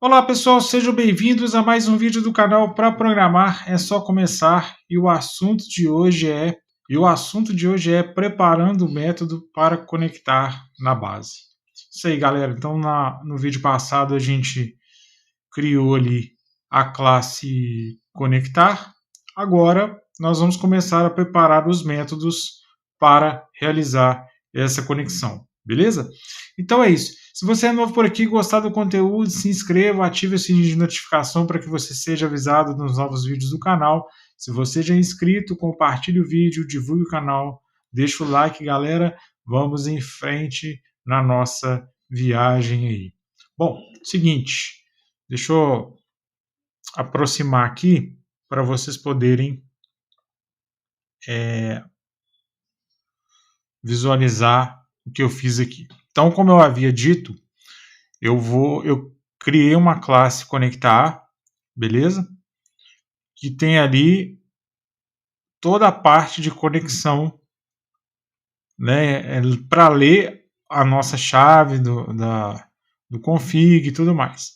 Olá pessoal, sejam bem-vindos a mais um vídeo do canal Para Programar é só começar e o assunto de hoje é preparando o método para conectar na base. Isso aí, galera. Então no vídeo passado a gente criou ali a classe conectar. Agora nós vamos começar a preparar os métodos para realizar essa conexão, beleza? Então é isso. Se você é novo por aqui, gostar do conteúdo, se inscreva, ative o sininho de notificação para que você seja avisado nos novos vídeos do canal. Se você já é inscrito, compartilhe o vídeo, divulgue o canal, deixa o like, galera. Vamos em frente na nossa viagem aí. Bom, seguinte, deixa eu aproximar aqui para vocês poderem visualizar o que eu fiz aqui. Então, como eu havia dito, eu criei uma classe conectar, beleza? Que tem ali toda a parte de conexão, né? Para ler a nossa chave do config e tudo mais.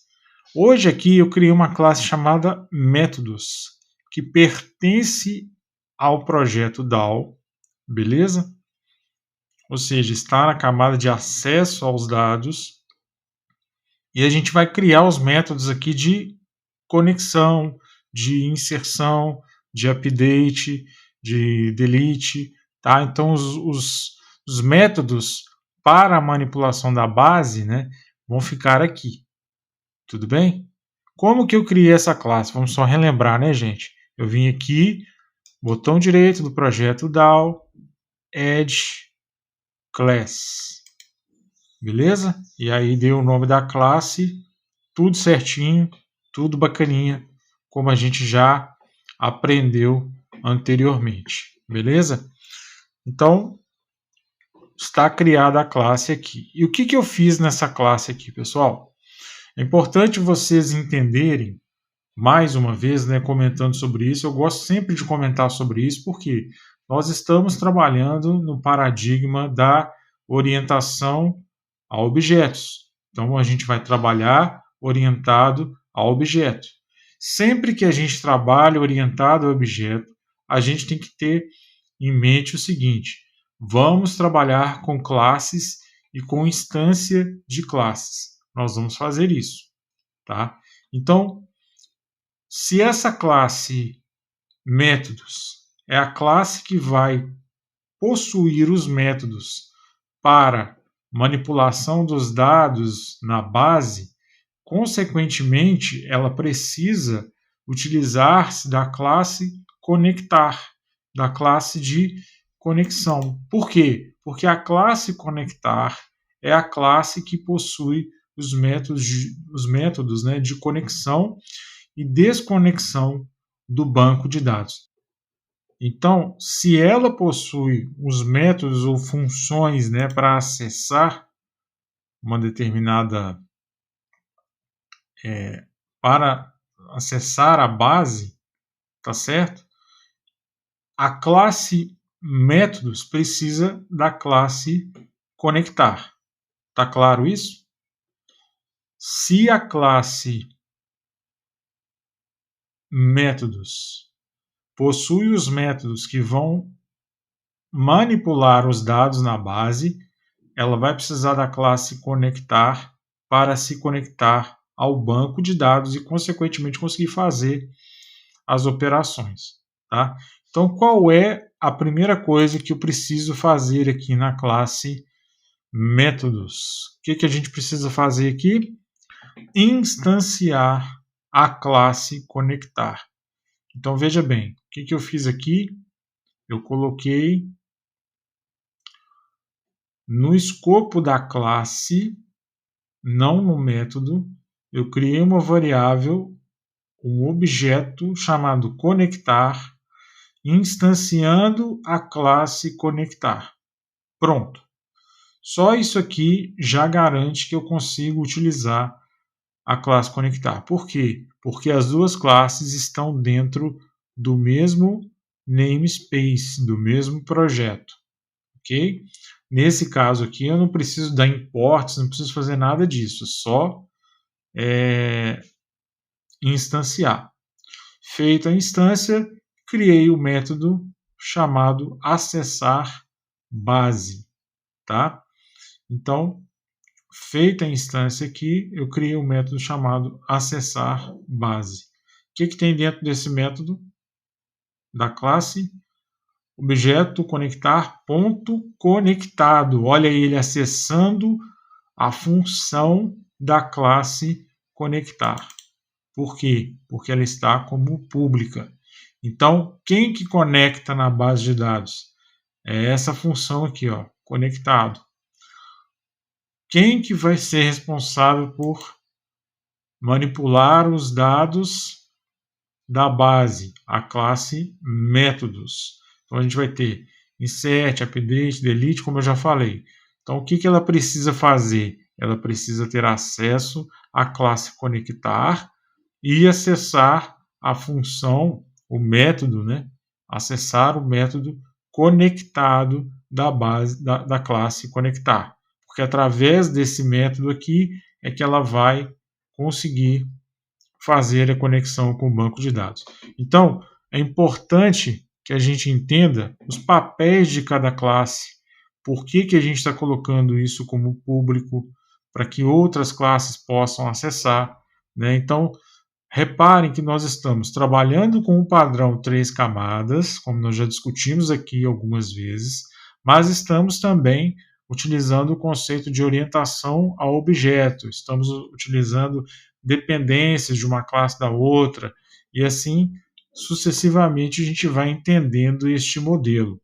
Hoje aqui eu criei uma classe chamada métodos, que pertence ao projeto DAO, beleza? Ou seja, está na camada de acesso aos dados. E a gente vai criar os métodos aqui de conexão, de inserção, de update, de delete, tá? Então os métodos para a manipulação da base, né, vão ficar aqui. Tudo bem? Como que eu criei essa classe? Vamos só relembrar, né, gente? Eu vim aqui, botão direito do projeto DAO, Add Class. Beleza? E aí dei o nome da classe, tudo certinho, tudo bacaninha, como a gente já aprendeu anteriormente. Beleza? Então, está criada a classe aqui. E o que eu fiz nessa classe aqui, pessoal? É importante vocês entenderem, mais uma vez, né, comentando sobre isso. Eu gosto sempre de comentar sobre isso, porque nós estamos trabalhando no paradigma da orientação a objetos. Então, a gente vai trabalhar orientado a objeto. Sempre que a gente trabalha orientado a objeto, a gente tem que ter em mente o seguinte: vamos trabalhar com classes e com instância de classes. Nós vamos fazer isso, tá? Então, se essa classe métodos é a classe que vai possuir os métodos para manipulação dos dados na base, consequentemente, ela precisa utilizar-se da classe conectar, da classe de conexão. Por quê? Porque a classe conectar é a classe que possui os métodos, né, de conexão e desconexão do banco de dados. Então, se ela possui os métodos ou funções, né, para acessar uma determinada para acessar a base, tá certo? A classe métodos precisa da classe conectar. Tá claro isso? Se a classe métodos possui os métodos que vão manipular os dados na base, ela vai precisar da classe conectar para se conectar ao banco de dados e, consequentemente, conseguir fazer as operações. Tá? Então, qual é a primeira coisa que eu preciso fazer aqui na classe métodos? O que a gente precisa fazer aqui? Instanciar a classe conectar. Então, veja bem, o que eu fiz aqui? Eu coloquei no escopo da classe, não no método, eu criei uma variável, um objeto chamado conectar, instanciando a classe conectar. Pronto. Só isso aqui já garante que eu consigo utilizar a classe conectar. Por quê? Porque as duas classes estão dentro do mesmo namespace, do mesmo projeto. Ok? Nesse caso aqui, eu não preciso dar imports, não preciso fazer nada disso. Só instanciar. Feita a instância, criei o método chamado acessar base, tá? Então, feita a instância aqui, eu criei um método chamado acessar base. O que tem dentro desse método da classe? Objeto conectar ponto conectado. Olha ele acessando a função da classe conectar. Por quê? Porque ela está como pública. Então, quem que conecta na base de dados? É essa função aqui, ó, conectado. Quem que vai ser responsável por manipular os dados da base? A classe métodos. Então, a gente vai ter insert, update, delete, como eu já falei. Então, o que ela precisa fazer? Ela precisa ter acesso à classe conectar e acessar a função, o método, né? Acessar o método conectado da base da classe conectar. Porque através desse método aqui é que ela vai conseguir fazer a conexão com o banco de dados. Então, é importante que a gente entenda os papéis de cada classe, por que a gente está colocando isso como público, para que outras classes possam acessar, né? Então, reparem que nós estamos trabalhando com o padrão 3 camadas, como nós já discutimos aqui algumas vezes, mas estamos também utilizando o conceito de orientação a objeto, estamos utilizando dependências de uma classe da outra, e assim sucessivamente a gente vai entendendo este modelo,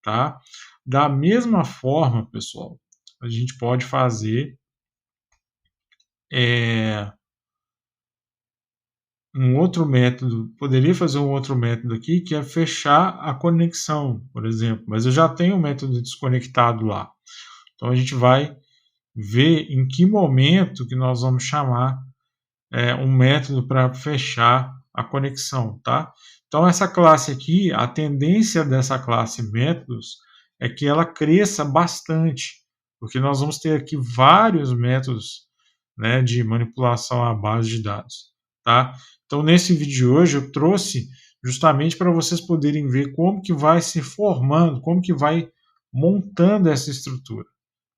tá? Da mesma forma, pessoal, a gente pode fazer um outro método, poderia fazer um outro método aqui, que é fechar a conexão, por exemplo, mas eu já tenho um método desconectado lá. Então a gente vai ver em que momento que nós vamos chamar um método para fechar a conexão, tá? Então essa classe aqui, a tendência dessa classe métodos é que ela cresça bastante, porque nós vamos ter aqui vários métodos, né, de manipulação à base de dados, tá? Então nesse vídeo de hoje eu trouxe justamente para vocês poderem ver como que vai se formando, como que vai montando essa estrutura,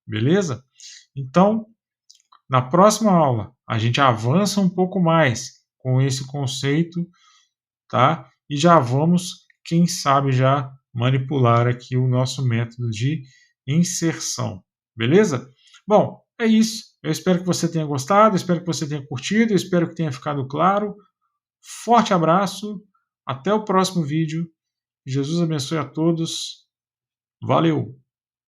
beleza? Então, na próxima aula, a gente avança um pouco mais com esse conceito, tá? E já vamos, quem sabe, já manipular aqui o nosso método de inserção, beleza? Bom, é isso. Eu espero que você tenha gostado, espero que você tenha curtido, espero que tenha ficado claro. Forte abraço, até o próximo vídeo. Jesus abençoe a todos. Valeu!